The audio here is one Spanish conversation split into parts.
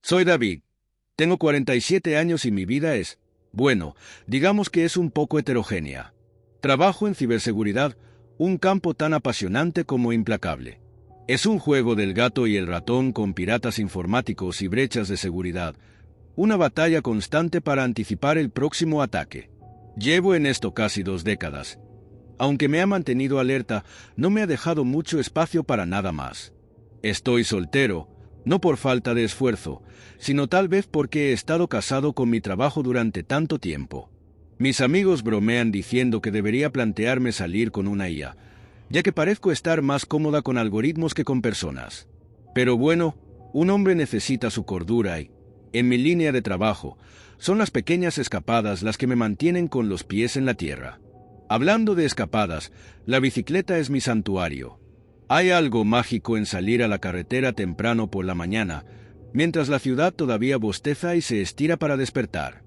Soy David. Tengo 47 años y mi vida es, bueno, digamos que es un poco heterogénea. Trabajo en ciberseguridad, un campo tan apasionante como implacable. Es un juego del gato y el ratón con piratas informáticos y brechas de seguridad, una batalla constante para anticipar el próximo ataque. Llevo en esto casi 2 décadas. Aunque me ha mantenido alerta, no me ha dejado mucho espacio para nada más. Estoy soltero, no por falta de esfuerzo, sino tal vez porque he estado casado con mi trabajo durante tanto tiempo. Mis amigos bromean diciendo que debería plantearme salir con una IA, ya que parezco estar más cómoda con algoritmos que con personas. Pero bueno, un hombre necesita su cordura y, en mi línea de trabajo, son las pequeñas escapadas las que me mantienen con los pies en la tierra. Hablando de escapadas, la bicicleta es mi santuario. Hay algo mágico en salir a la carretera temprano por la mañana, mientras la ciudad todavía bosteza y se estira para despertar.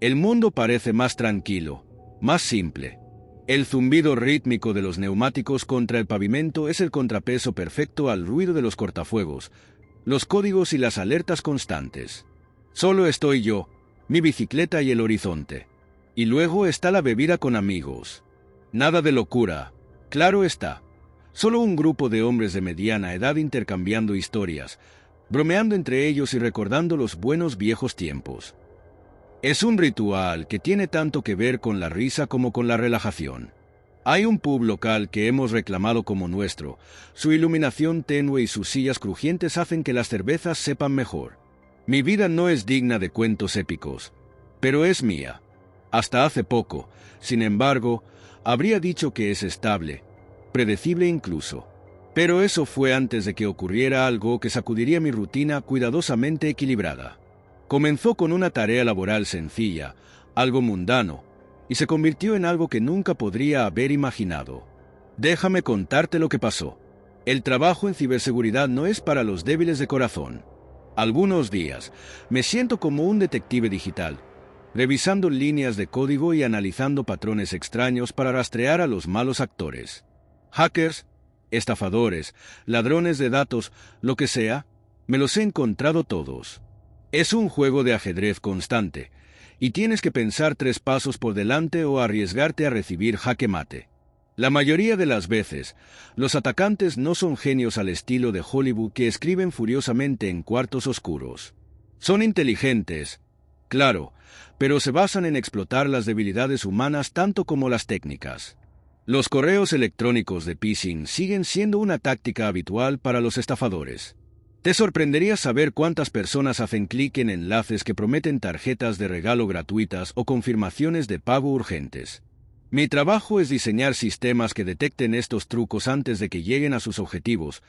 El mundo parece más tranquilo, más simple. El zumbido rítmico de los neumáticos contra el pavimento es el contrapeso perfecto al ruido de los cortafuegos, los códigos y las alertas constantes. Solo estoy yo, mi bicicleta y el horizonte. Y luego está la bebida con amigos. Nada de locura, claro está. Solo un grupo de hombres de mediana edad intercambiando historias, bromeando entre ellos y recordando los buenos viejos tiempos. Es un ritual que tiene tanto que ver con la risa como con la relajación. Hay un pub local que hemos reclamado como nuestro. Su iluminación tenue y sus sillas crujientes hacen que las cervezas sepan mejor. Mi vida no es digna de cuentos épicos, pero es mía. Hasta hace poco, sin embargo, habría dicho que es estable, predecible incluso. Pero eso fue antes de que ocurriera algo que sacudiría mi rutina cuidadosamente equilibrada. Comenzó con una tarea laboral sencilla, algo mundano, y se convirtió en algo que nunca podría haber imaginado. Déjame contarte lo que pasó. El trabajo en ciberseguridad no es para los débiles de corazón. Algunos días me siento como un detective digital, revisando líneas de código y analizando patrones extraños para rastrear a los malos actores. Hackers, estafadores, ladrones de datos, lo que sea, me los he encontrado todos. Es un juego de ajedrez constante, y tienes que pensar 3 pasos por delante o arriesgarte a recibir jaque mate. La mayoría de las veces, los atacantes no son genios al estilo de Hollywood que escriben furiosamente en cuartos oscuros. Son inteligentes, claro, pero se basan en explotar las debilidades humanas tanto como las técnicas. Los correos electrónicos de phishing siguen siendo una táctica habitual para los estafadores. Te sorprendería saber cuántas personas hacen clic en enlaces que prometen tarjetas de regalo gratuitas o confirmaciones de pago urgentes. Mi trabajo es diseñar sistemas que detecten estos trucos antes de que lleguen a sus objetivos,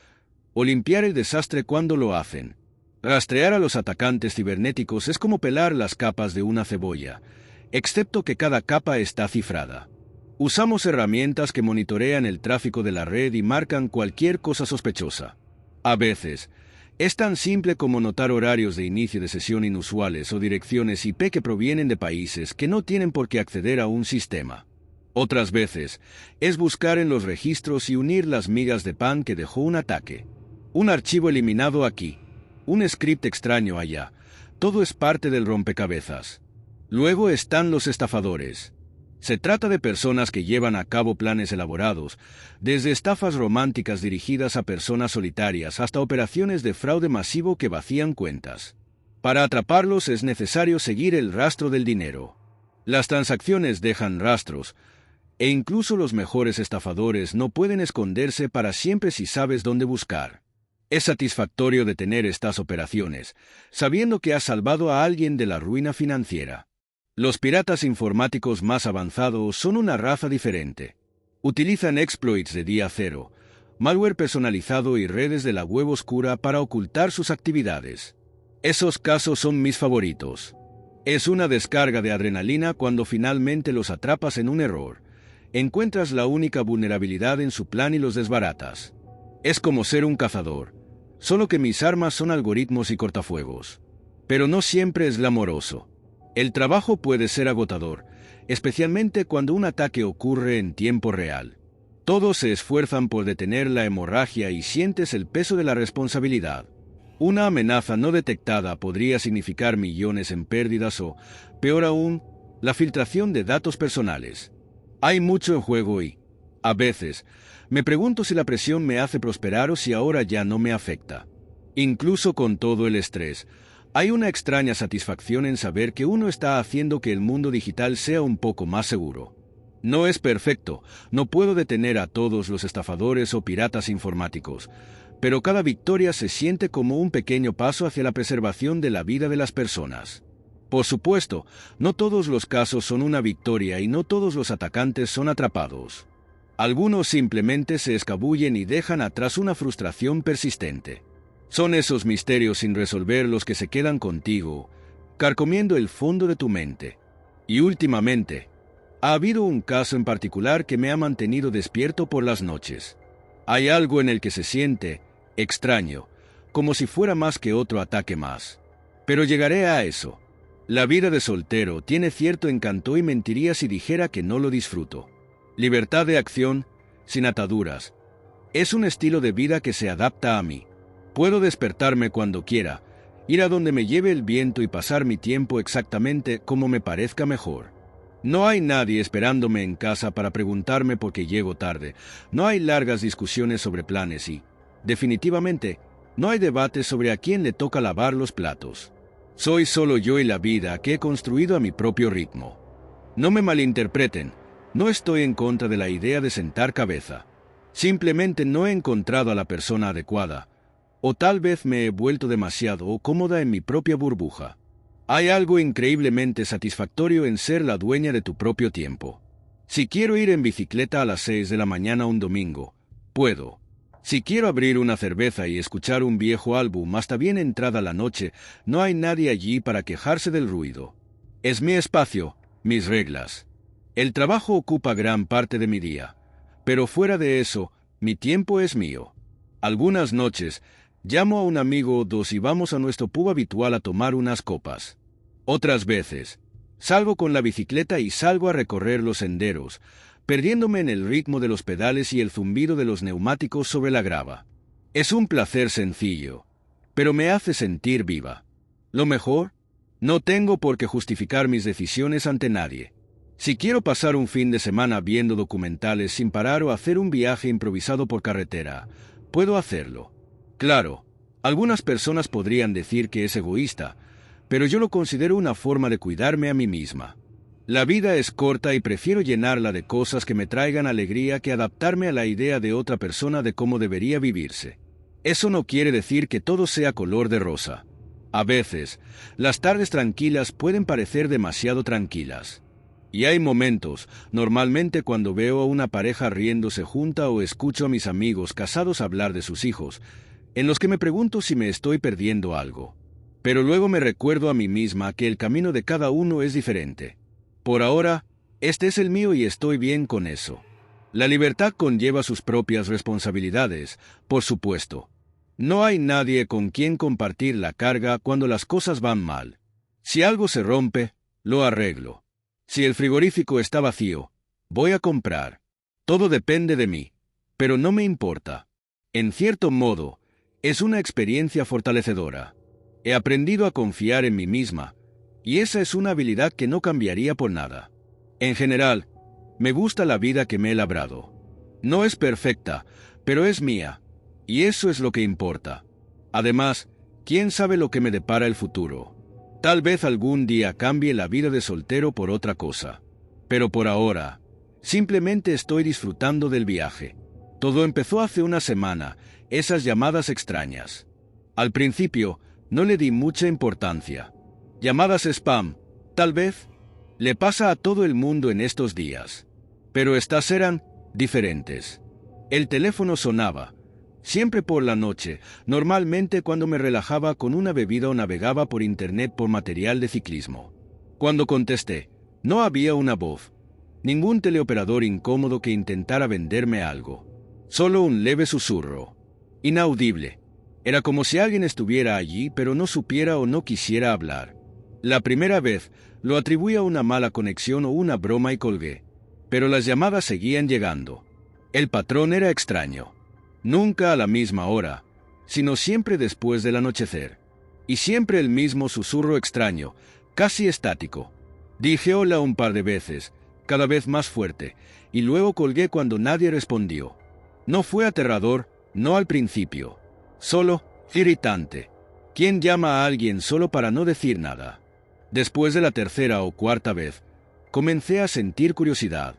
o limpiar el desastre cuando lo hacen. Rastrear a los atacantes cibernéticos es como pelar las capas de una cebolla, excepto que cada capa está cifrada. Usamos herramientas que monitorean el tráfico de la red y marcan cualquier cosa sospechosa. A veces, es tan simple como notar horarios de inicio de sesión inusuales o direcciones IP que provienen de países que no tienen por qué acceder a un sistema. Otras veces, es buscar en los registros y unir las migas de pan que dejó un ataque. Un archivo eliminado aquí, un script extraño allá, todo es parte del rompecabezas. Luego están los estafadores. Se trata de personas que llevan a cabo planes elaborados, desde estafas románticas dirigidas a personas solitarias hasta operaciones de fraude masivo que vacían cuentas. Para atraparlos es necesario seguir el rastro del dinero. Las transacciones dejan rastros, e incluso los mejores estafadores no pueden esconderse para siempre si sabes dónde buscar. Es satisfactorio detener estas operaciones, sabiendo que has salvado a alguien de la ruina financiera. Los piratas informáticos más avanzados son una raza diferente. Utilizan exploits de día cero, malware personalizado y redes de la web oscura para ocultar sus actividades. Esos casos son mis favoritos. Es una descarga de adrenalina cuando finalmente los atrapas en un error. Encuentras la única vulnerabilidad en su plan y los desbaratas. Es como ser un cazador, solo que mis armas son algoritmos y cortafuegos. Pero no siempre es glamoroso. El trabajo puede ser agotador, especialmente cuando un ataque ocurre en tiempo real. Todos se esfuerzan por detener la hemorragia y sientes el peso de la responsabilidad. Una amenaza no detectada podría significar millones en pérdidas o, peor aún, la filtración de datos personales. Hay mucho en juego y, a veces, me pregunto si la presión me hace prosperar o si ahora ya no me afecta. Incluso con todo el estrés, hay una extraña satisfacción en saber que uno está haciendo que el mundo digital sea un poco más seguro. No es perfecto, no puedo detener a todos los estafadores o piratas informáticos, pero cada victoria se siente como un pequeño paso hacia la preservación de la vida de las personas. Por supuesto, no todos los casos son una victoria y no todos los atacantes son atrapados. Algunos simplemente se escabullen y dejan atrás una frustración persistente. Son esos misterios sin resolver los que se quedan contigo, carcomiendo el fondo de tu mente. Y últimamente, ha habido un caso en particular que me ha mantenido despierto por las noches. Hay algo en el que se siente extraño, como si fuera más que otro ataque más. Pero llegaré a eso. La vida de soltero tiene cierto encanto y mentiría si dijera que no lo disfruto. Libertad de acción, sin ataduras. Es un estilo de vida que se adapta a mí. Puedo despertarme cuando quiera, ir a donde me lleve el viento y pasar mi tiempo exactamente como me parezca mejor. No hay nadie esperándome en casa para preguntarme por qué llego tarde. No hay largas discusiones sobre planes y, definitivamente, no hay debates sobre a quién le toca lavar los platos. Soy solo yo y la vida que he construido a mi propio ritmo. No me malinterpreten, no estoy en contra de la idea de sentar cabeza. Simplemente no he encontrado a la persona adecuada, o tal vez me he vuelto demasiado cómoda en mi propia burbuja. Hay algo increíblemente satisfactorio en ser la dueña de tu propio tiempo. Si quiero ir en bicicleta a las 6 de la mañana un domingo, puedo. Si quiero abrir una cerveza y escuchar un viejo álbum hasta bien entrada la noche, no hay nadie allí para quejarse del ruido. Es mi espacio, mis reglas. El trabajo ocupa gran parte de mi día, pero fuera de eso, mi tiempo es mío. Algunas noches, llamo a un amigo o dos y vamos a nuestro pub habitual a tomar unas copas. Otras veces, salgo con la bicicleta y salgo a recorrer los senderos, perdiéndome en el ritmo de los pedales y el zumbido de los neumáticos sobre la grava. Es un placer sencillo, pero me hace sentir viva. Lo mejor, no tengo por qué justificar mis decisiones ante nadie. Si quiero pasar un fin de semana viendo documentales sin parar o hacer un viaje improvisado por carretera, puedo hacerlo. Claro, algunas personas podrían decir que es egoísta, pero yo lo considero una forma de cuidarme a mí misma. La vida es corta y prefiero llenarla de cosas que me traigan alegría que adaptarme a la idea de otra persona de cómo debería vivirse. Eso no quiere decir que todo sea color de rosa. A veces, las tardes tranquilas pueden parecer demasiado tranquilas. Y hay momentos, normalmente cuando veo a una pareja riéndose junta o escucho a mis amigos casados hablar de sus hijos, en los que me pregunto si me estoy perdiendo algo. Pero luego me recuerdo a mí misma que el camino de cada uno es diferente. Por ahora, este es el mío y estoy bien con eso. La libertad conlleva sus propias responsabilidades, por supuesto. No hay nadie con quien compartir la carga cuando las cosas van mal. Si algo se rompe, lo arreglo. Si el frigorífico está vacío, voy a comprar. Todo depende de mí, pero no me importa. En cierto modo, es una experiencia fortalecedora. He aprendido a confiar en mí misma, y esa es una habilidad que no cambiaría por nada. En general, me gusta la vida que me he labrado. No es perfecta, pero es mía, y eso es lo que importa. Además, ¿quién sabe lo que me depara el futuro? Tal vez algún día cambie la vida de soltero por otra cosa. Pero por ahora, simplemente estoy disfrutando del viaje. Todo empezó hace una semana, esas llamadas extrañas. Al principio, no le di mucha importancia. Llamadas spam, tal vez, le pasa a todo el mundo en estos días. Pero estas eran diferentes. El teléfono sonaba, siempre por la noche, normalmente cuando me relajaba con una bebida o navegaba por internet por material de ciclismo. Cuando contesté, no había una voz, ningún teleoperador incómodo que intentara venderme algo. Solo un leve susurro, inaudible. Era como si alguien estuviera allí pero no supiera o no quisiera hablar. La primera vez lo atribuí a una mala conexión o una broma y colgué. Pero las llamadas seguían llegando. El patrón era extraño. Nunca a la misma hora, sino siempre después del anochecer. Y siempre el mismo susurro extraño, casi estático. Dije hola un par de veces, cada vez más fuerte, y luego colgué cuando nadie respondió. No fue aterrador, no al principio. Solo irritante. ¿Quién llama a alguien solo para no decir nada? Después de la tercera o cuarta vez, comencé a sentir curiosidad.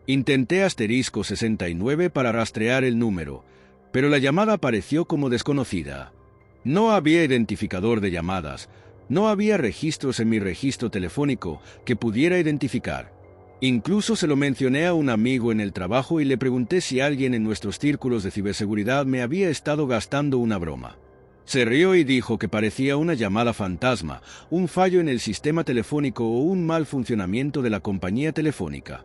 Intenté *69 para rastrear el número, pero la llamada apareció como desconocida. No había identificador de llamadas, no había registros en mi registro telefónico que pudiera identificar. Incluso se lo mencioné a un amigo en el trabajo y le pregunté si alguien en nuestros círculos de ciberseguridad me había estado gastando una broma. Se rió y dijo que parecía una llamada fantasma, un fallo en el sistema telefónico o un mal funcionamiento de la compañía telefónica.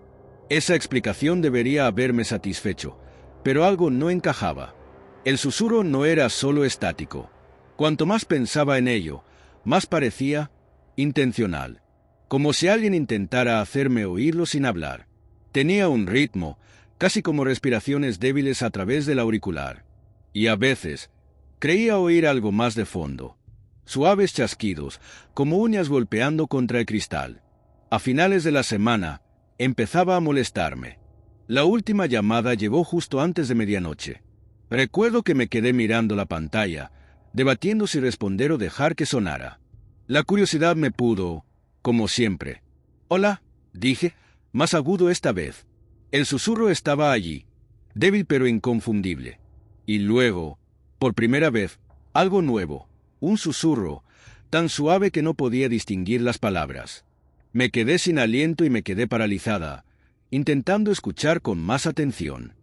Esa explicación debería haberme satisfecho, pero algo no encajaba. El susurro no era solo estático. Cuanto más pensaba en ello, más parecía intencional, como si alguien intentara hacerme oírlo sin hablar. Tenía un ritmo, casi como respiraciones débiles a través del auricular. Y a veces, creía oír algo más de fondo. Suaves chasquidos, como uñas golpeando contra el cristal. A finales de la semana, empezaba a molestarme. La última llamada llegó justo antes de medianoche. Recuerdo que me quedé mirando la pantalla, debatiendo si responder o dejar que sonara. La curiosidad me pudo, como siempre. «Hola», dije, más agudo esta vez. El susurro estaba allí, débil pero inconfundible. Y luego, por primera vez, algo nuevo, un susurro, tan suave que no podía distinguir las palabras. Me quedé sin aliento y me quedé paralizada, intentando escuchar con más atención.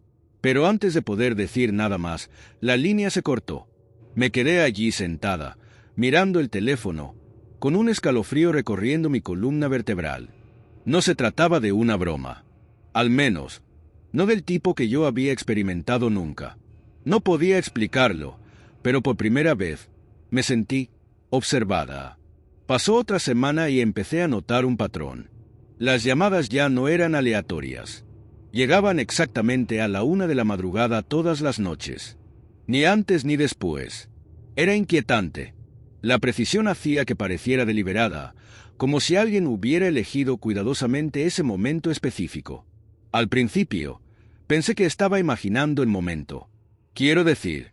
Pero antes de poder decir nada más, la línea se cortó. Me quedé allí sentada, mirando el teléfono, con un escalofrío recorriendo mi columna vertebral. No se trataba de una broma. Al menos, no del tipo que yo había experimentado nunca. No podía explicarlo, pero por primera vez, me sentí observada. Pasó otra semana y empecé a notar un patrón. Las llamadas ya no eran aleatorias. Llegaban exactamente a la 1 de la madrugada todas las noches. Ni antes ni después. Era inquietante. La precisión hacía que pareciera deliberada, como si alguien hubiera elegido cuidadosamente ese momento específico. Al principio, pensé que estaba imaginando el momento. Quiero decir,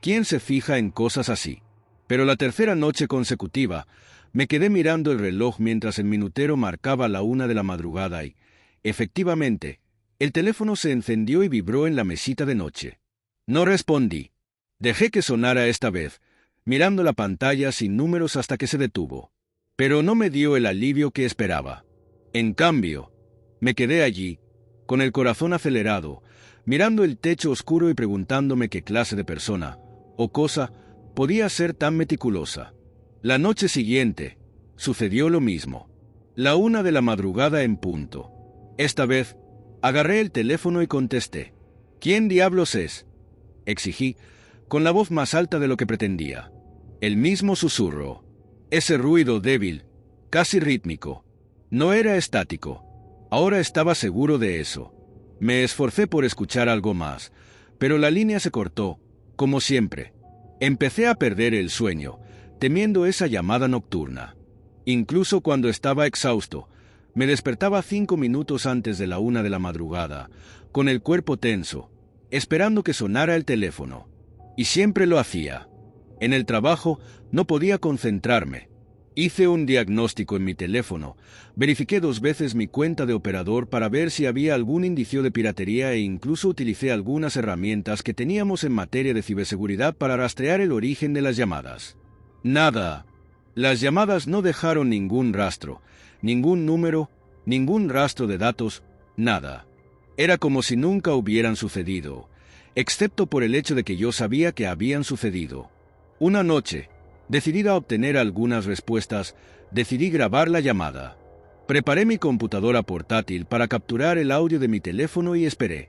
¿quién se fija en cosas así? Pero la tercera noche consecutiva, me quedé mirando el reloj mientras el minutero marcaba la 1 de la madrugada y, efectivamente, el teléfono se encendió y vibró en la mesita de noche. No respondí. Dejé que sonara esta vez, mirando la pantalla sin números hasta que se detuvo. Pero no me dio el alivio que esperaba. En cambio, me quedé allí, con el corazón acelerado, mirando el techo oscuro y preguntándome qué clase de persona, o cosa, podía ser tan meticulosa. La noche siguiente, sucedió lo mismo. La 1 de la madrugada en punto. Esta vez, agarré el teléfono y contesté. «¿Quién diablos es?», exigí, con la voz más alta de lo que pretendía. El mismo susurro. Ese ruido débil, casi rítmico. No era estático. Ahora estaba seguro de eso. Me esforcé por escuchar algo más, pero la línea se cortó, como siempre. Empecé a perder el sueño, temiendo esa llamada nocturna. Incluso cuando estaba exhausto, me despertaba 5 minutos antes de la 1 de la madrugada, con el cuerpo tenso, esperando que sonara el teléfono. Y siempre lo hacía. En el trabajo no podía concentrarme. Hice un diagnóstico en mi teléfono, verifiqué 2 veces mi cuenta de operador para ver si había algún indicio de piratería e incluso utilicé algunas herramientas que teníamos en materia de ciberseguridad para rastrear el origen de las llamadas. Nada. Las llamadas no dejaron ningún rastro, ningún número, ningún rastro de datos, nada. Era como si nunca hubieran sucedido, excepto por el hecho de que yo sabía que habían sucedido. Una noche, decidida a obtener algunas respuestas, decidí grabar la llamada. Preparé mi computadora portátil para capturar el audio de mi teléfono y esperé.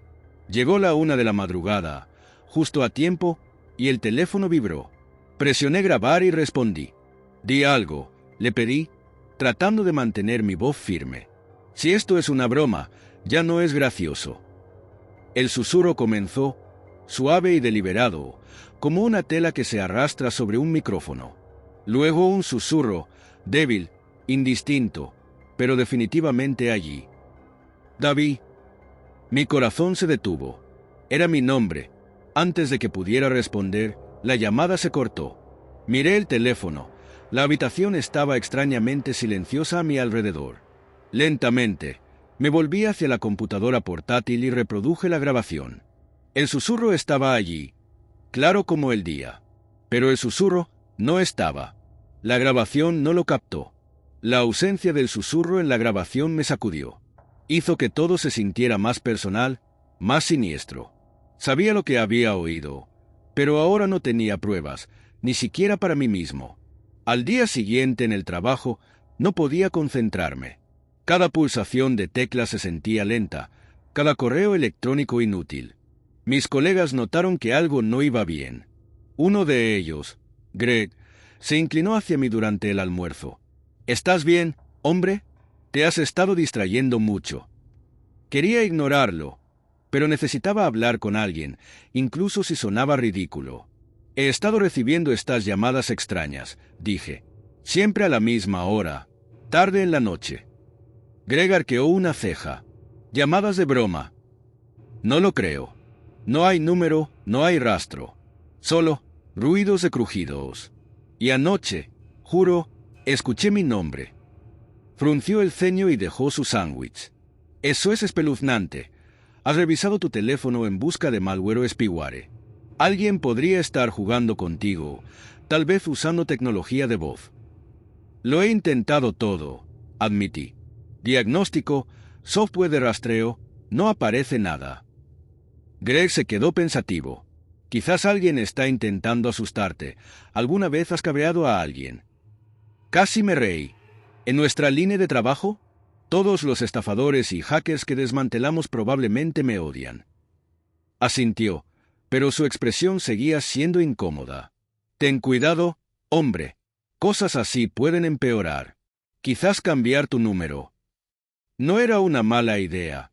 Llegó la 1 de la madrugada, justo a tiempo, y el teléfono vibró. Presioné grabar y respondí. «Di algo», le pedí, tratando de mantener mi voz firme. «Si esto es una broma, ya no es gracioso». El susurro comenzó, suave y deliberado, como una tela que se arrastra sobre un micrófono. Luego un susurro, débil, indistinto, pero definitivamente allí. David. Mi corazón se detuvo. Era mi nombre. Antes de que pudiera responder, la llamada se cortó. Miré el teléfono. La habitación estaba extrañamente silenciosa a mi alrededor. Lentamente, me volví hacia la computadora portátil y reproduje la grabación. El susurro estaba allí, claro como el día. Pero el susurro no estaba. La grabación no lo captó. La ausencia del susurro en la grabación me sacudió. Hizo que todo se sintiera más personal, más siniestro. Sabía lo que había oído, pero ahora no tenía pruebas, ni siquiera para mí mismo. Al día siguiente en el trabajo no podía concentrarme. Cada pulsación de tecla se sentía lenta, cada correo electrónico inútil. Mis colegas notaron que algo no iba bien. Uno de ellos, Greg, se inclinó hacia mí durante el almuerzo. ¿Estás bien, hombre? Te has estado distrayendo mucho. Quería ignorarlo, pero necesitaba hablar con alguien, incluso si sonaba ridículo. He estado recibiendo estas llamadas extrañas, dije. Siempre a la misma hora, tarde en la noche. Greg arqueó una ceja. Llamadas de broma. No lo creo. No hay número, no hay rastro. Solo ruidos de crujidos. Y anoche, juro, escuché mi nombre. Frunció el ceño y dejó su sándwich. Eso es espeluznante. Has revisado tu teléfono en busca de malware o spyware. Alguien podría estar jugando contigo, tal vez usando tecnología de voz. Lo he intentado todo, admití. Diagnóstico, software de rastreo, no aparece nada. Greg se quedó pensativo. Quizás alguien está intentando asustarte. ¿Alguna vez has cabreado a alguien? Casi me reí. ¿En nuestra línea de trabajo? Todos los estafadores y hackers que desmantelamos probablemente me odian. Asintió, pero su expresión seguía siendo incómoda. Ten cuidado, hombre. Cosas así pueden empeorar. Quizás cambiar tu número. No era una mala idea,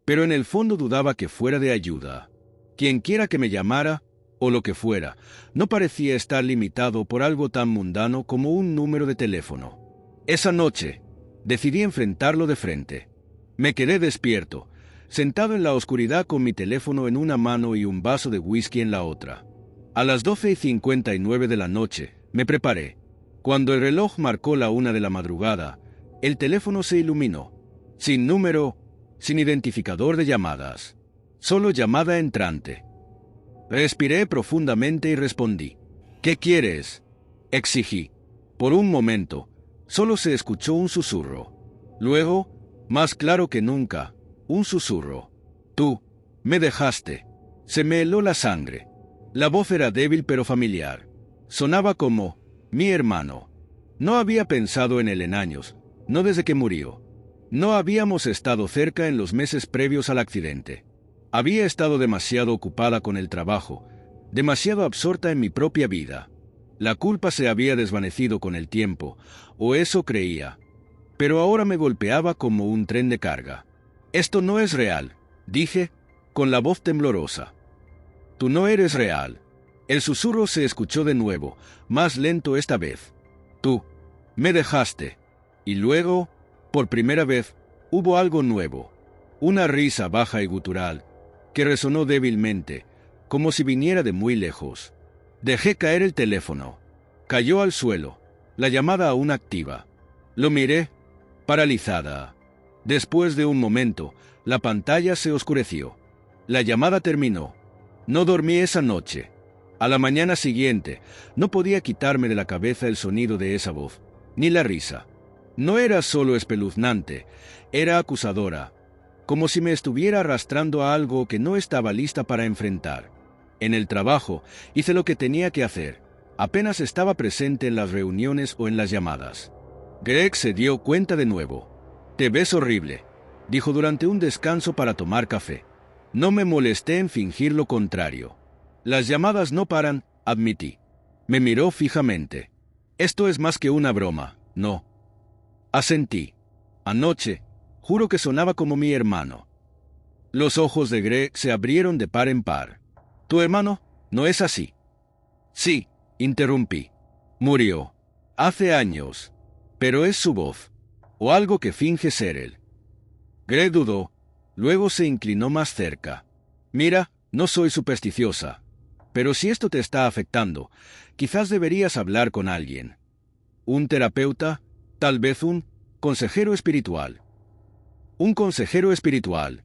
pero en el fondo dudaba que fuera de ayuda. Quienquiera que me llamara, o lo que fuera, no parecía estar limitado por algo tan mundano como un número de teléfono. Esa noche, decidí enfrentarlo de frente. Me quedé despierto, sentado en la oscuridad con mi teléfono en una mano y un vaso de whisky en la otra. A las 12:59 de la noche, me preparé. Cuando el reloj marcó la 1 de la madrugada, el teléfono se iluminó. Sin número, sin identificador de llamadas. Solo llamada entrante. Respiré profundamente y respondí. ¿Qué quieres? Exigí. Por un momento, solo se escuchó un susurro. Luego, más claro que nunca, un susurro. Tú, me dejaste. Se me heló la sangre. La voz era débil pero familiar. Sonaba como, mi hermano. No había pensado en él en años, no desde que murió. No habíamos estado cerca en los meses previos al accidente. Había estado demasiado ocupada con el trabajo, demasiado absorta en mi propia vida. La culpa se había desvanecido con el tiempo, o eso creía. Pero ahora me golpeaba como un tren de carga. Esto no es real, dije, con la voz temblorosa. Tú no eres real. El susurro se escuchó de nuevo, más lento esta vez. Tú, me dejaste. Y luego, por primera vez, hubo algo nuevo. Una risa baja y gutural, que resonó débilmente, como si viniera de muy lejos. Dejé caer el teléfono. Cayó al suelo, la llamada aún activa. Lo miré, paralizada. Después de un momento, la pantalla se oscureció. La llamada terminó. No dormí esa noche. A la mañana siguiente, no podía quitarme de la cabeza el sonido de esa voz, ni la risa. No era solo espeluznante, era acusadora, como si me estuviera arrastrando a algo que no estaba lista para enfrentar. En el trabajo, hice lo que tenía que hacer. Apenas estaba presente en las reuniones o en las llamadas. Greg se dio cuenta de nuevo. Te ves horrible, dijo durante un descanso para tomar café. No me molesté en fingir lo contrario. Las llamadas no paran, admití. Me miró fijamente. Esto es más que una broma, ¿no? Asentí. Anoche, juro que sonaba como mi hermano. Los ojos de Greg se abrieron de par en par. ¿Tu hermano? ¿No es así? Sí, interrumpí. Murió. Hace años. Pero es su voz. O algo que finge ser él. Greg dudó. Luego se inclinó más cerca. Mira, no soy supersticiosa. Pero si esto te está afectando, quizás deberías hablar con alguien. Un terapeuta, tal vez un consejero espiritual. Un consejero espiritual.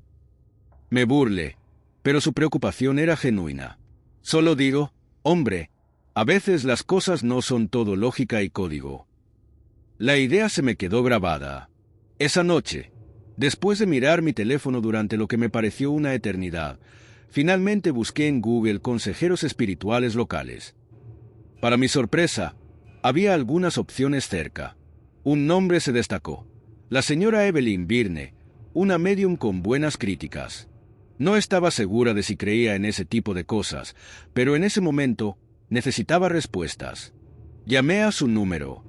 Me burlé, pero su preocupación era genuina. Solo digo, hombre, a veces las cosas no son todo lógica y código. La idea se me quedó grabada. Esa noche, después de mirar mi teléfono durante lo que me pareció una eternidad, finalmente busqué en Google consejeros espirituales locales. Para mi sorpresa, había algunas opciones cerca. Un nombre se destacó: la señora Evelyn Byrne, una médium con buenas críticas. No estaba segura de si creía en ese tipo de cosas, pero en ese momento necesitaba respuestas. Llamé a su número.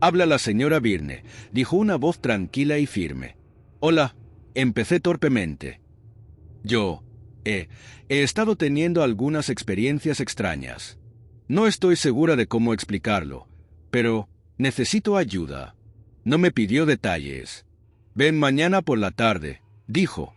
«Habla la señora Byrne», dijo una voz tranquila y firme. «Hola», empecé torpemente. He estado teniendo algunas experiencias extrañas. No estoy segura de cómo explicarlo, pero necesito ayuda. No me pidió detalles. «Ven mañana por la tarde», dijo.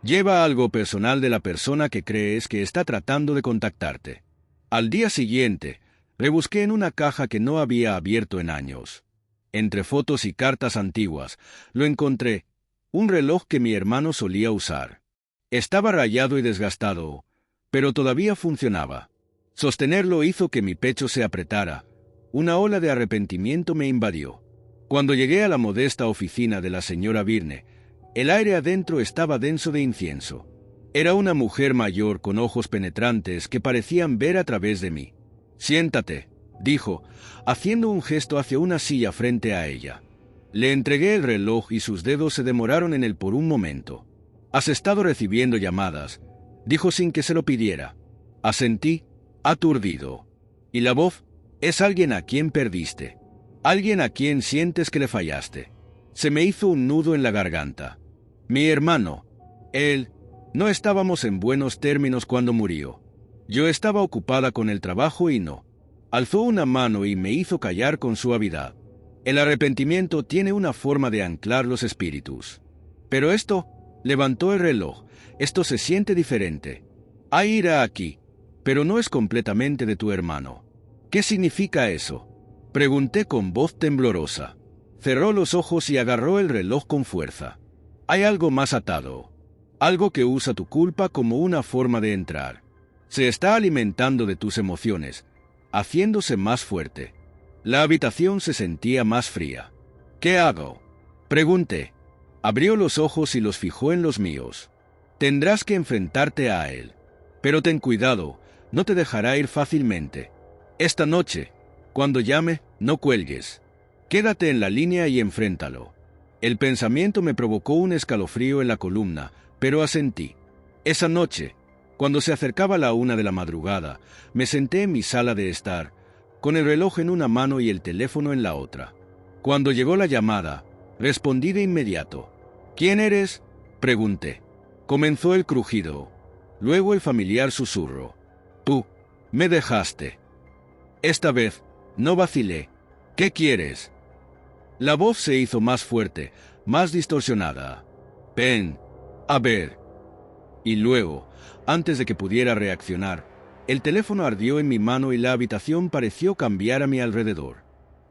«Lleva algo personal de la persona que crees que está tratando de contactarte». Al día siguiente, rebusqué en una caja que no había abierto en años. Entre fotos y cartas antiguas, lo encontré: un reloj que mi hermano solía usar. Estaba rayado y desgastado, pero todavía funcionaba. Sostenerlo hizo que mi pecho se apretara. Una ola de arrepentimiento me invadió. Cuando llegué a la modesta oficina de la señora Byrne, el aire adentro estaba denso de incienso. Era una mujer mayor con ojos penetrantes que parecían ver a través de mí. «Siéntate», dijo, haciendo un gesto hacia una silla frente a ella. Le entregué el reloj y sus dedos se demoraron en él por un momento. «¿Has estado recibiendo llamadas?», dijo sin que se lo pidiera. Asentí, aturdido. «¿Y la voz? Es alguien a quien perdiste. Alguien a quien sientes que le fallaste». Se me hizo un nudo en la garganta. Mi hermano, él, no estábamos en buenos términos cuando murió. Yo estaba ocupada con el trabajo y no. Alzó una mano y me hizo callar con suavidad. El arrepentimiento tiene una forma de anclar los espíritus. Pero esto, levantó el reloj, esto se siente diferente. Hay ira aquí, pero no es completamente de tu hermano. ¿Qué significa eso?, pregunté con voz temblorosa. Cerró los ojos y agarró el reloj con fuerza. Hay algo más atado. Algo que usa tu culpa como una forma de entrar. Se está alimentando de tus emociones, haciéndose más fuerte. La habitación se sentía más fría. «¿Qué hago?», pregunté. Abrió los ojos y los fijó en los míos. «Tendrás que enfrentarte a él. Pero ten cuidado, no te dejará ir fácilmente. Esta noche, cuando llame, no cuelgues. Quédate en la línea y enfréntalo». El pensamiento me provocó un escalofrío en la columna, pero asentí. Esa noche, cuando se acercaba la 1 de la madrugada, me senté en mi sala de estar, con el reloj en una mano y el teléfono en la otra. Cuando llegó la llamada, respondí de inmediato. «¿Quién eres?», pregunté. Comenzó el crujido, luego el familiar susurro. «Tú, me dejaste». Esta vez, no vacilé. «¿Qué quieres?». La voz se hizo más fuerte, más distorsionada. «Ven, a ver». Y luego, antes de que pudiera reaccionar, el teléfono ardió en mi mano y la habitación pareció cambiar a mi alrededor.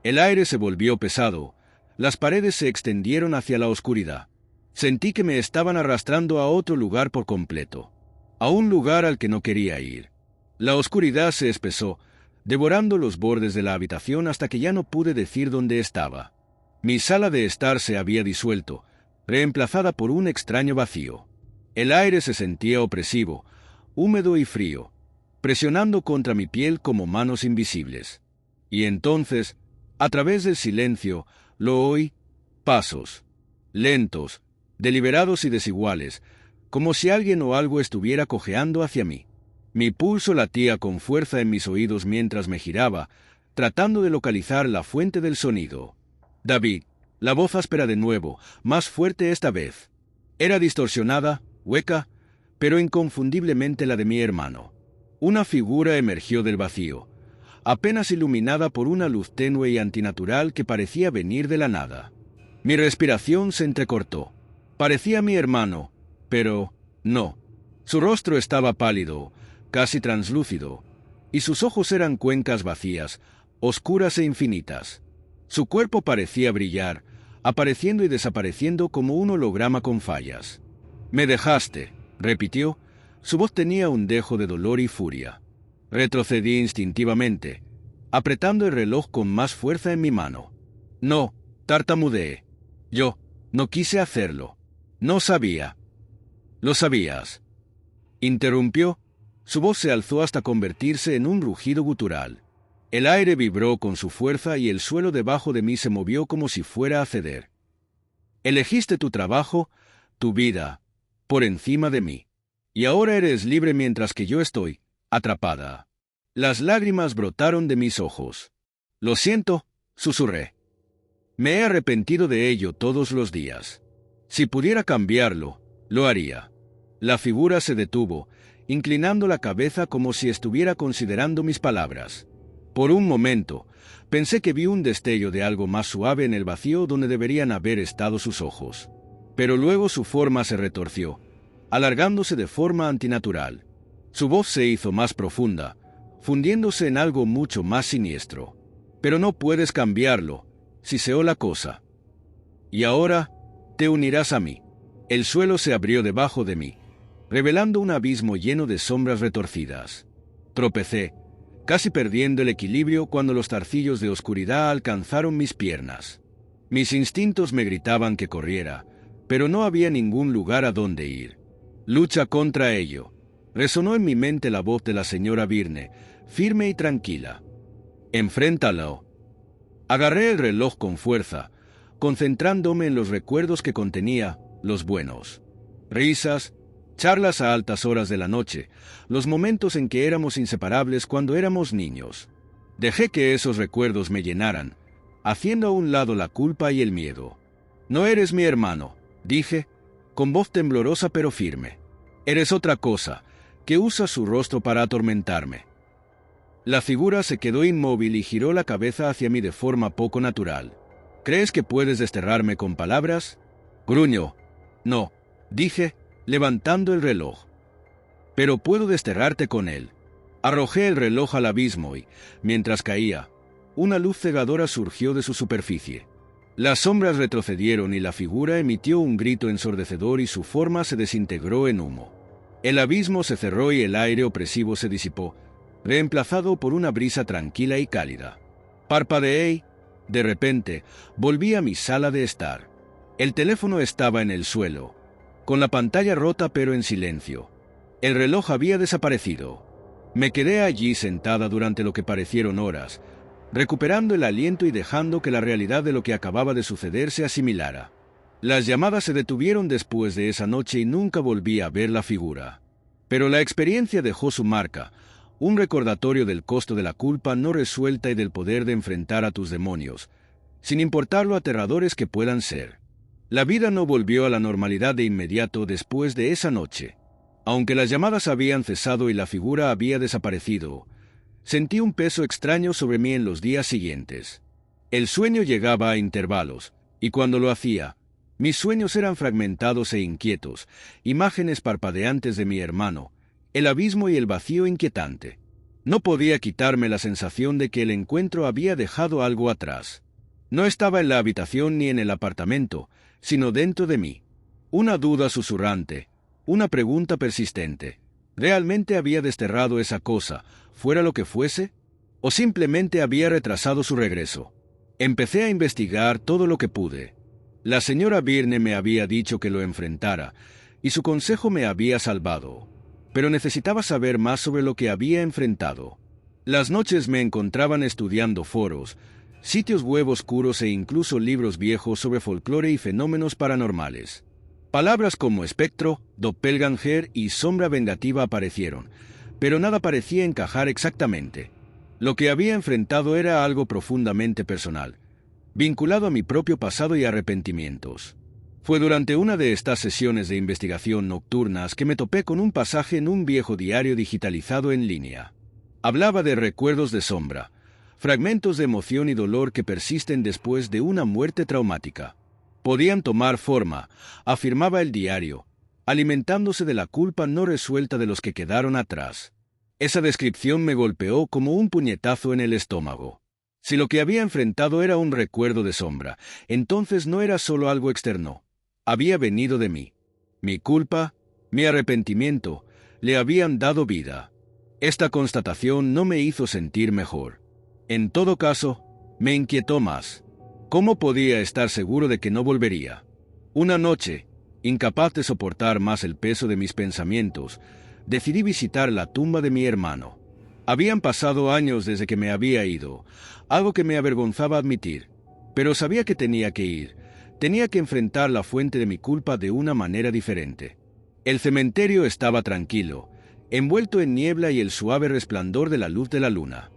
El aire se volvió pesado, las paredes se extendieron hacia la oscuridad. Sentí que me estaban arrastrando a otro lugar por completo, a un lugar al que no quería ir. La oscuridad se espesó, devorando los bordes de la habitación hasta que ya no pude decir dónde estaba. Mi sala de estar se había disuelto, reemplazada por un extraño vacío. El aire se sentía opresivo, húmedo y frío, presionando contra mi piel como manos invisibles. Y entonces, a través del silencio, lo oí: pasos, lentos, deliberados y desiguales, como si alguien o algo estuviera cojeando hacia mí. Mi pulso latía con fuerza en mis oídos mientras me giraba, tratando de localizar la fuente del sonido. «David», la voz áspera de nuevo, más fuerte esta vez. Era distorsionada, hueca, pero inconfundiblemente la de mi hermano. Una figura emergió del vacío, apenas iluminada por una luz tenue y antinatural que parecía venir de la nada. Mi respiración se entrecortó. Parecía mi hermano, pero no. Su rostro estaba pálido, casi translúcido, y sus ojos eran cuencas vacías, oscuras e infinitas. Su cuerpo parecía brillar, apareciendo y desapareciendo como un holograma con fallas. «Me dejaste», repitió. Su voz tenía un dejo de dolor y furia. Retrocedí instintivamente, apretando el reloj con más fuerza en mi mano. «No», tartamudeé. «Yo no quise hacerlo. No sabía». «Lo sabías», interrumpió. Su voz se alzó hasta convertirse en un rugido gutural. El aire vibró con su fuerza y el suelo debajo de mí se movió como si fuera a ceder. «Elegiste tu trabajo, tu vida, por encima de mí. Y ahora eres libre mientras que yo estoy atrapada». Las lágrimas brotaron de mis ojos. «Lo siento», susurré. «Me he arrepentido de ello todos los días. Si pudiera cambiarlo, lo haría». La figura se detuvo, inclinando la cabeza como si estuviera considerando mis palabras. Por un momento, pensé que vi un destello de algo más suave en el vacío donde deberían haber estado sus ojos. Pero luego su forma se retorció, alargándose de forma antinatural. Su voz se hizo más profunda, fundiéndose en algo mucho más siniestro. «Pero no puedes cambiarlo», siseó la cosa. «Y ahora te unirás a mí». El suelo se abrió debajo de mí, revelando un abismo lleno de sombras retorcidas. Tropecé, casi perdiendo el equilibrio cuando los zarcillos de oscuridad alcanzaron mis piernas. Mis instintos me gritaban que corriera, pero no había ningún lugar a donde ir. «Lucha contra ello», resonó en mi mente la voz de la señora Byrne, firme y tranquila. «Enfréntalo». Agarré el reloj con fuerza, concentrándome en los recuerdos que contenía, los buenos. Risas, charlas a altas horas de la noche, los momentos en que éramos inseparables cuando éramos niños. Dejé que esos recuerdos me llenaran, haciendo a un lado la culpa y el miedo. «No eres mi hermano», dije, con voz temblorosa pero firme. «Eres otra cosa, que usa su rostro para atormentarme». La figura se quedó inmóvil y giró la cabeza hacia mí de forma poco natural. «¿Crees que puedes desterrarme con palabras?» Gruñó. «No», dije, levantando el reloj. «Pero puedo desterrarte con él». Arrojé el reloj al abismo y, mientras caía, una luz cegadora surgió de su superficie. Las sombras retrocedieron y la figura emitió un grito ensordecedor y su forma se desintegró en humo. El abismo se cerró y el aire opresivo se disipó, reemplazado por una brisa tranquila y cálida. Parpadeé y, de repente, volví a mi sala de estar. El teléfono estaba en el suelo, con la pantalla rota pero en silencio. El reloj había desaparecido. Me quedé allí sentada durante lo que parecieron horas, recuperando el aliento y dejando que la realidad de lo que acababa de suceder se asimilara. Las llamadas se detuvieron después de esa noche y nunca volví a ver la figura. Pero la experiencia dejó su marca, un recordatorio del costo de la culpa no resuelta y del poder de enfrentar a tus demonios, sin importar lo aterradores que puedan ser. La vida no volvió a la normalidad de inmediato después de esa noche. Aunque las llamadas habían cesado y la figura había desaparecido, sentí un peso extraño sobre mí en los días siguientes. El sueño llegaba a intervalos, y cuando lo hacía, mis sueños eran fragmentados e inquietos, imágenes parpadeantes de mi hermano, el abismo y el vacío inquietante. No podía quitarme la sensación de que el encuentro había dejado algo atrás. No estaba en la habitación ni en el apartamento, sino dentro de mí. Una duda susurrante, una pregunta persistente. ¿Realmente había desterrado esa cosa, fuera lo que fuese? ¿O simplemente había retrasado su regreso? Empecé a investigar todo lo que pude. La señora Byrne me había dicho que lo enfrentara, y su consejo me había salvado. Pero necesitaba saber más sobre lo que había enfrentado. Las noches me encontraban estudiando foros, sitios web oscuros e incluso libros viejos sobre folclore y fenómenos paranormales. Palabras como espectro, doppelganger y sombra vengativa aparecieron, pero nada parecía encajar exactamente. Lo que había enfrentado era algo profundamente personal, vinculado a mi propio pasado y arrepentimientos. Fue durante una de estas sesiones de investigación nocturnas que me topé con un pasaje en un viejo diario digitalizado en línea. Hablaba de recuerdos de sombra, fragmentos de emoción y dolor que persisten después de una muerte traumática. Podían tomar forma, afirmaba el diario, alimentándose de la culpa no resuelta de los que quedaron atrás. Esa descripción me golpeó como un puñetazo en el estómago. Si lo que había enfrentado era un recuerdo de sombra, entonces no era solo algo externo. Había venido de mí. Mi culpa, mi arrepentimiento, le habían dado vida. Esta constatación no me hizo sentir mejor. En todo caso, me inquietó más. ¿Cómo podía estar seguro de que no volvería? Una noche, incapaz de soportar más el peso de mis pensamientos, decidí visitar la tumba de mi hermano. Habían pasado años desde que me había ido, algo que me avergonzaba admitir, pero sabía que tenía que ir. Tenía que enfrentar la fuente de mi culpa de una manera diferente. El cementerio estaba tranquilo, envuelto en niebla y el suave resplandor de la luz de la luna.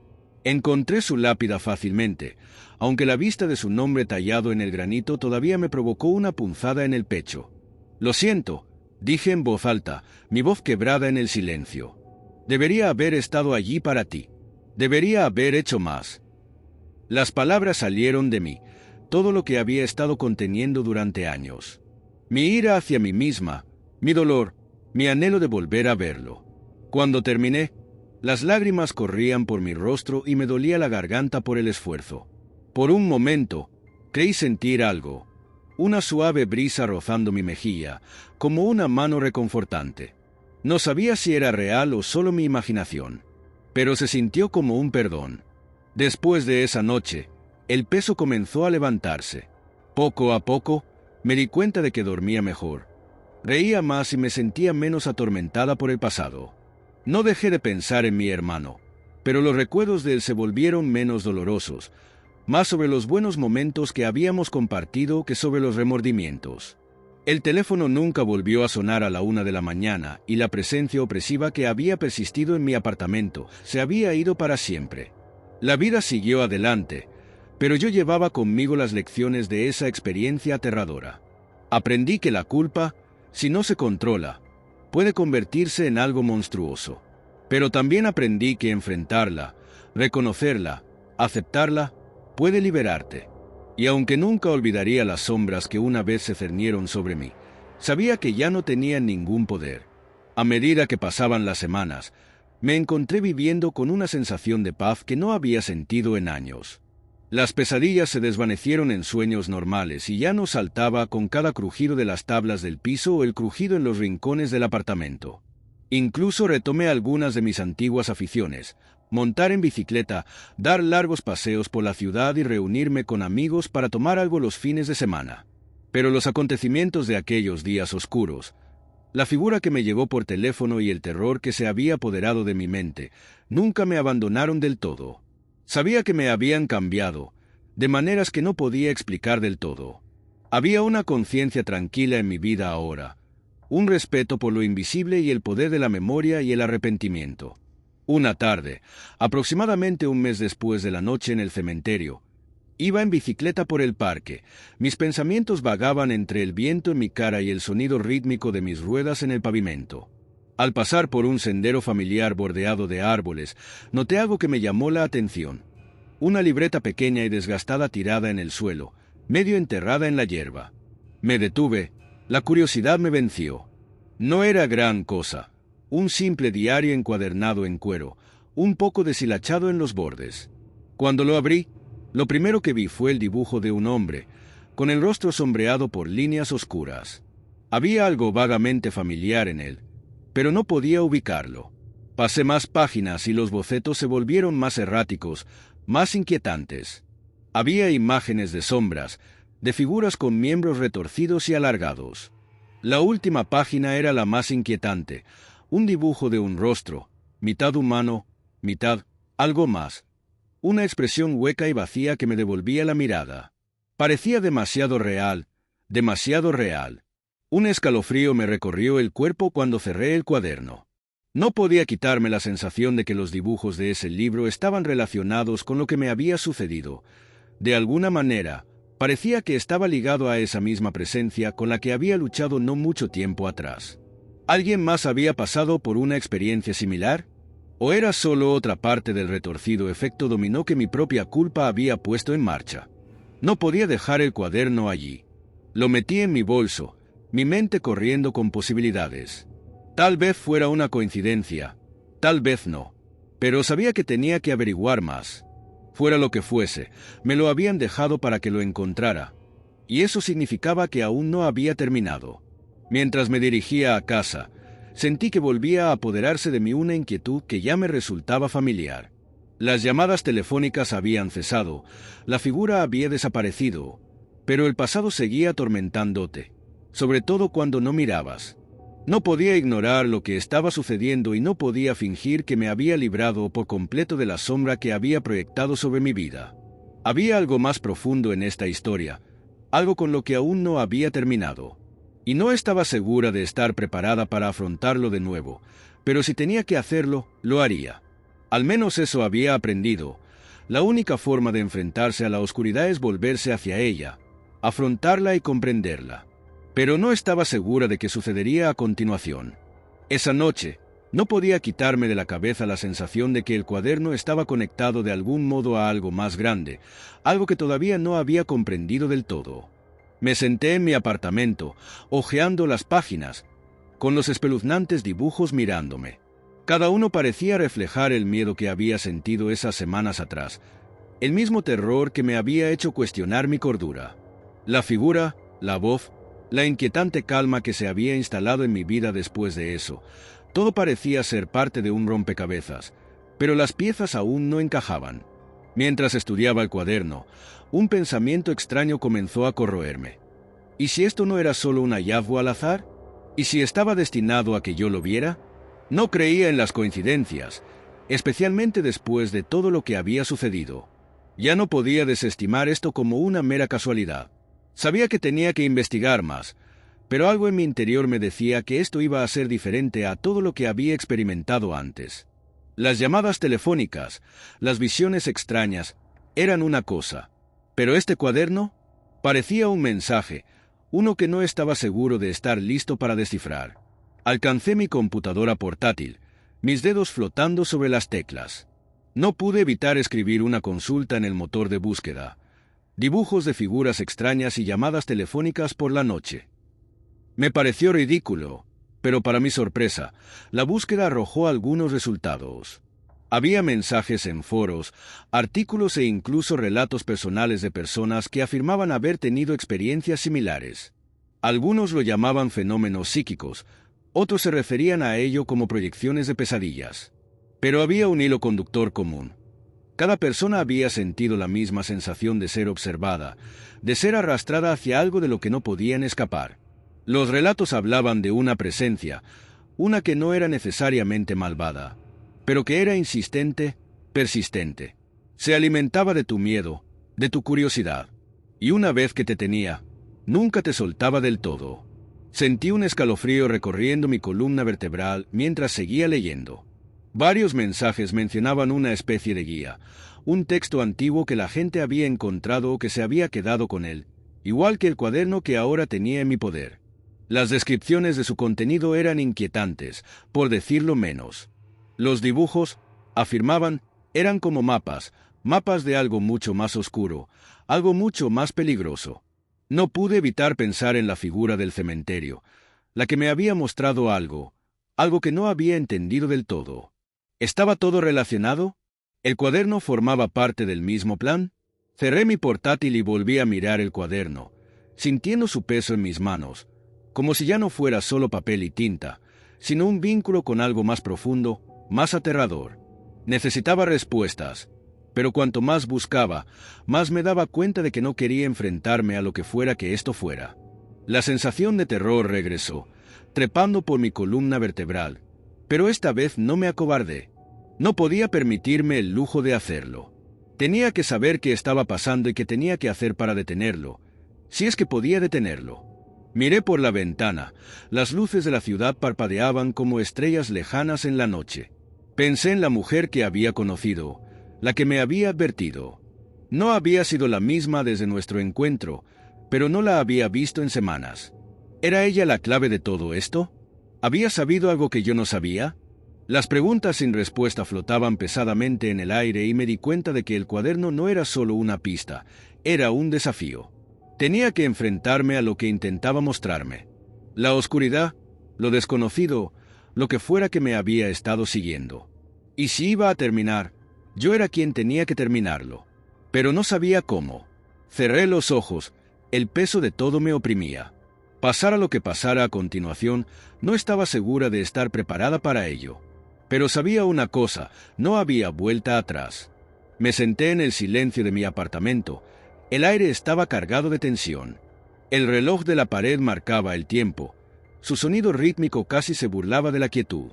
Encontré su lápida fácilmente, aunque la vista de su nombre tallado en el granito todavía me provocó una punzada en el pecho. «Lo siento», dije en voz alta, mi voz quebrada en el silencio. «Debería haber estado allí para ti. Debería haber hecho más». Las palabras salieron de mí, todo lo que había estado conteniendo durante años. Mi ira hacia mí misma, mi dolor, mi anhelo de volver a verlo. Cuando terminé, las lágrimas corrían por mi rostro y me dolía la garganta por el esfuerzo. Por un momento, creí sentir algo, una suave brisa rozando mi mejilla, como una mano reconfortante. No sabía si era real o solo mi imaginación, pero se sintió como un perdón. Después de esa noche, el peso comenzó a levantarse. Poco a poco, me di cuenta de que dormía mejor. Reía más y me sentía menos atormentada por el pasado. No dejé de pensar en mi hermano, pero los recuerdos de él se volvieron menos dolorosos, más sobre los buenos momentos que habíamos compartido que sobre los remordimientos. El teléfono nunca volvió a sonar a la 1 de la mañana y la presencia opresiva que había persistido en mi apartamento se había ido para siempre. La vida siguió adelante, pero yo llevaba conmigo las lecciones de esa experiencia aterradora. Aprendí que la culpa, si no se controla, puede convertirse en algo monstruoso. Pero también aprendí que enfrentarla, reconocerla, aceptarla, puede liberarte. Y aunque nunca olvidaría las sombras que una vez se cernieron sobre mí, sabía que ya no tenían ningún poder. A medida que pasaban las semanas, me encontré viviendo con una sensación de paz que no había sentido en años. Las pesadillas se desvanecieron en sueños normales y ya no saltaba con cada crujido de las tablas del piso o el crujido en los rincones del apartamento. Incluso retomé algunas de mis antiguas aficiones: montar en bicicleta, dar largos paseos por la ciudad y reunirme con amigos para tomar algo los fines de semana. Pero los acontecimientos de aquellos días oscuros, la figura que me llegó por teléfono y el terror que se había apoderado de mi mente, nunca me abandonaron del todo. Sabía que me habían cambiado, de maneras que no podía explicar del todo. Había una conciencia tranquila en mi vida ahora, un respeto por lo invisible y el poder de la memoria y el arrepentimiento. Una tarde, aproximadamente un mes después de la noche en el cementerio, iba en bicicleta por el parque. Mis pensamientos vagaban entre el viento en mi cara y el sonido rítmico de mis ruedas en el pavimento. Al pasar por un sendero familiar bordeado de árboles, noté algo que me llamó la atención. Una libreta pequeña y desgastada tirada en el suelo, medio enterrada en la hierba. Me detuve, la curiosidad me venció. No era gran cosa. Un simple diario encuadernado en cuero, un poco deshilachado en los bordes. Cuando lo abrí, lo primero que vi fue el dibujo de un hombre, con el rostro sombreado por líneas oscuras. Había algo vagamente familiar en él, pero no podía ubicarlo. Pasé más páginas y los bocetos se volvieron más erráticos, más inquietantes. Había imágenes de sombras, de figuras con miembros retorcidos y alargados. La última página era la más inquietante, un dibujo de un rostro, mitad humano, mitad algo más. Una expresión hueca y vacía que me devolvía la mirada. Parecía demasiado real, demasiado real. Un escalofrío me recorrió el cuerpo cuando cerré el cuaderno. No podía quitarme la sensación de que los dibujos de ese libro estaban relacionados con lo que me había sucedido. De alguna manera, Parecía que estaba ligado a esa misma presencia con la que había luchado no mucho tiempo atrás. ¿Alguien más había pasado por una experiencia similar? ¿O era solo otra parte del retorcido efecto dominó que mi propia culpa había puesto en marcha? No podía dejar el cuaderno allí. Lo metí en mi bolso, mi mente corriendo con posibilidades. Tal vez fuera una coincidencia, tal vez no, pero sabía que tenía que averiguar más. Fuera lo que fuese, me lo habían dejado para que lo encontrara, y eso significaba que aún no había terminado. Mientras me dirigía a casa, sentí que volvía a apoderarse de mí una inquietud que ya me resultaba familiar. Las llamadas telefónicas habían cesado, la figura había desaparecido, pero el pasado seguía atormentándote, sobre todo cuando no mirabas. No podía ignorar lo que estaba sucediendo y no podía fingir que me había librado por completo de la sombra que había proyectado sobre mi vida. Había algo más profundo en esta historia, algo con lo que aún no había terminado. Y no estaba segura de estar preparada para afrontarlo de nuevo, pero si tenía que hacerlo, lo haría. Al menos eso había aprendido. La única forma de enfrentarse a la oscuridad es volverse hacia ella, afrontarla y comprenderla. Pero no estaba segura de qué sucedería a continuación. Esa noche, no podía quitarme de la cabeza la sensación de que el cuaderno estaba conectado de algún modo a algo más grande, algo que todavía no había comprendido del todo. Me senté en mi apartamento, hojeando las páginas, con los espeluznantes dibujos mirándome. Cada uno parecía reflejar el miedo que había sentido esas semanas atrás, el mismo terror que me había hecho cuestionar mi cordura. La figura, la voz, la inquietante calma que se había instalado en mi vida después de eso, todo parecía ser parte de un rompecabezas, pero las piezas aún no encajaban. Mientras estudiaba el cuaderno, un pensamiento extraño comenzó a corroerme. ¿Y si esto no era solo un hallazgo al azar? ¿Y si estaba destinado a que yo lo viera? No creía en las coincidencias, especialmente después de todo lo que había sucedido. Ya no podía desestimar esto como una mera casualidad. Sabía que tenía que investigar más, pero algo en mi interior me decía que esto iba a ser diferente a todo lo que había experimentado antes. Las llamadas telefónicas, las visiones extrañas, eran una cosa, pero este cuaderno parecía un mensaje, uno que no estaba seguro de estar listo para descifrar. Alcancé mi computadora portátil, mis dedos flotando sobre las teclas. No pude evitar escribir una consulta en el motor de búsqueda. Dibujos de figuras extrañas y llamadas telefónicas por la noche. Me pareció ridículo, pero para mi sorpresa, la búsqueda arrojó algunos resultados. Había mensajes en foros, artículos e incluso relatos personales de personas que afirmaban haber tenido experiencias similares. Algunos lo llamaban fenómenos psíquicos, otros se referían a ello como proyecciones de pesadillas. Pero había un hilo conductor común. Cada persona había sentido la misma sensación de ser observada, de ser arrastrada hacia algo de lo que no podían escapar. Los relatos hablaban de una presencia, una que no era necesariamente malvada, pero que era insistente, persistente. Se alimentaba de tu miedo, de tu curiosidad, y una vez que te tenía, nunca te soltaba del todo. Sentí un escalofrío recorriendo mi columna vertebral mientras seguía leyendo. Varios mensajes mencionaban una especie de guía, un texto antiguo que la gente había encontrado o que se había quedado con él, igual que el cuaderno que ahora tenía en mi poder. Las descripciones de su contenido eran inquietantes, por decirlo menos. Los dibujos, afirmaban, eran como mapas de algo mucho más oscuro, algo mucho más peligroso. No pude evitar pensar en la figura del cementerio, la que me había mostrado algo que no había entendido del todo. ¿Estaba todo relacionado? ¿El cuaderno formaba parte del mismo plan? Cerré mi portátil y volví a mirar el cuaderno, sintiendo su peso en mis manos, como si ya no fuera solo papel y tinta, sino un vínculo con algo más profundo, más aterrador. Necesitaba respuestas, pero cuanto más buscaba, más me daba cuenta de que no quería enfrentarme a lo que fuera que esto fuera. La sensación de terror regresó, trepando por mi columna vertebral, pero esta vez no me acobardé. No podía permitirme el lujo de hacerlo. Tenía que saber qué estaba pasando y qué tenía que hacer para detenerlo, si es que podía detenerlo. Miré por la ventana. Las luces de la ciudad parpadeaban como estrellas lejanas en la noche. Pensé en la mujer que había conocido, la que me había advertido. No había sido la misma desde nuestro encuentro, pero no la había visto en semanas. ¿Era ella la clave de todo esto? ¿Había sabido algo que yo no sabía? Las preguntas sin respuesta flotaban pesadamente en el aire y me di cuenta de que el cuaderno no era solo una pista, era un desafío. Tenía que enfrentarme a lo que intentaba mostrarme. La oscuridad, lo desconocido, lo que fuera que me había estado siguiendo. Y si iba a terminar, yo era quien tenía que terminarlo. Pero no sabía cómo. Cerré los ojos, el peso de todo me oprimía. Pasara lo que pasara a continuación, no estaba segura de estar preparada para ello. Pero sabía una cosa, no había vuelta atrás. Me senté en el silencio de mi apartamento. El aire estaba cargado de tensión. El reloj de la pared marcaba el tiempo. Su sonido rítmico casi se burlaba de la quietud.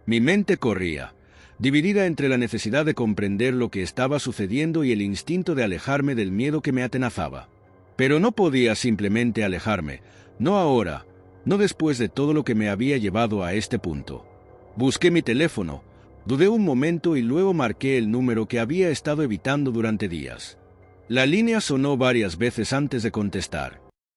Mi mente corría, dividida entre la necesidad de comprender lo que estaba sucediendo y el instinto de alejarme del miedo que me atenazaba. Pero no podía simplemente alejarme, no ahora, no después de todo lo que me había llevado a este punto. Busqué mi teléfono, dudé un momento y luego marqué el número que había estado evitando durante días. La línea sonó varias veces antes de contestar.